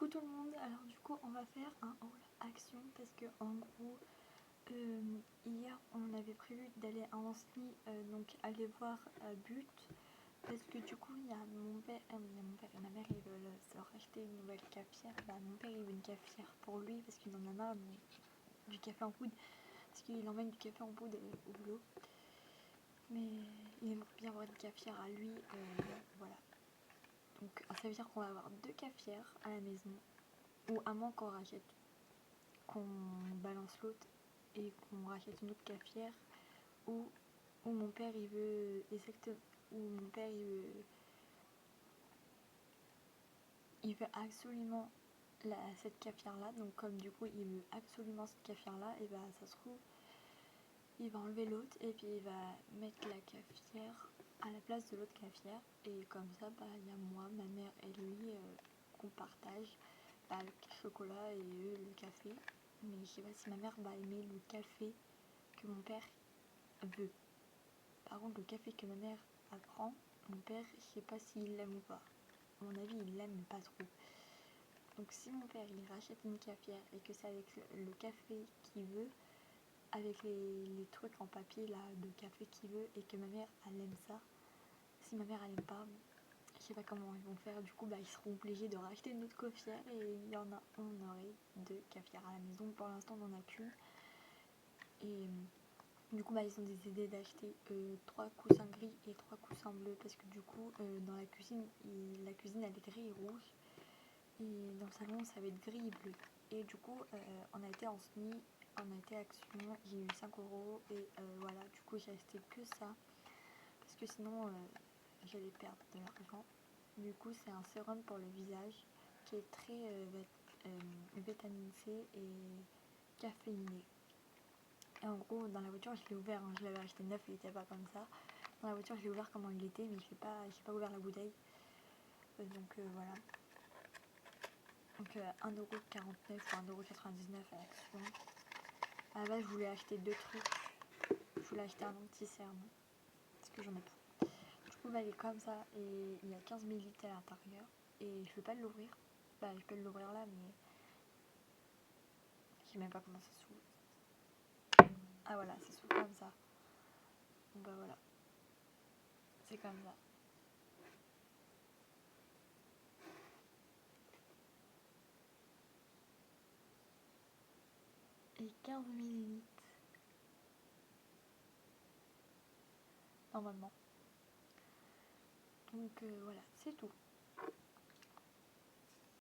Coucou tout le monde, alors du coup on va faire un haul action parce que en gros hier on avait prévu d'aller à Ancenis, donc aller voir But parce que du coup il y a mon père et ma mère ils veulent se racheter une nouvelle cafetière. Mon père il veut une cafetière pour lui parce qu'il en a marre du café en poudre parce qu'il emmène du café en poudre au boulot, mais il aimerait bien avoir une cafetière à lui, voilà. Donc ça veut dire qu'on va avoir deux cafetières à la maison, ou à moins qu'on rachète, qu'on balance l'autre et qu'on rachète une autre cafetière, ou mon père il veut exactement, ou mon père il veut absolument cette cafetière là, donc comme du coup il veut absolument cette cafetière là, et bah ça se trouve il va enlever l'autre et puis il va mettre la cafetière à la place de l'autre cafetière, et comme ça il y a moi, ma mère et lui qu'on partage le chocolat et eux le café. Mais je sais pas si ma mère va aimer le café que mon père veut. Par contre le café que ma mère apprend, mon père je sais pas s'il l'aime ou pas. À mon avis il l'aime mais pas trop. Donc si mon père il rachète une cafetière et que c'est avec le café qu'il veut, avec les trucs en papier là de café qu'il veut, et que ma mère elle aime ça, si ma mère elle aime pas, je sais pas comment ils vont faire. Du coup ils seront obligés de racheter une autre cafetière, et on aurait deux cafetières à la maison. Pour l'instant on en a qu'une, et du coup ils ont décidé d'acheter 3 coussins gris et 3 coussins bleus, parce que du coup dans la cuisine elle est gris et rouge, et dans le salon ça va être gris et bleu. Et du coup on a été en SNI, on a été à Action, j'ai eu 5 € et voilà, du coup j'ai acheté que ça parce que sinon j'allais perdre de l'argent. Du coup c'est un sérum pour le visage qui est très vitamine C et caféiné. Et en gros dans la voiture je l'ai ouvert, je l'avais acheté neuf, il était pas comme ça. Dans la voiture je l'ai ouvert comment il était, mais j'ai pas ouvert la bouteille, donc voilà. Donc 1,49€ ou 1,99€ à l'Action. À la base je voulais acheter deux trucs, je voulais acheter un anti-cerne parce que j'en ai pas. Du coup il est comme ça et il y a 15 ml à l'intérieur, et je peux pas l'ouvrir. Je peux l'ouvrir là, mais je sais même pas comment ça s'ouvre. Ah voilà, ça s'ouvre comme ça. Donc voilà, c'est comme ça. Et 15 ml normalement. Donc voilà, c'est tout.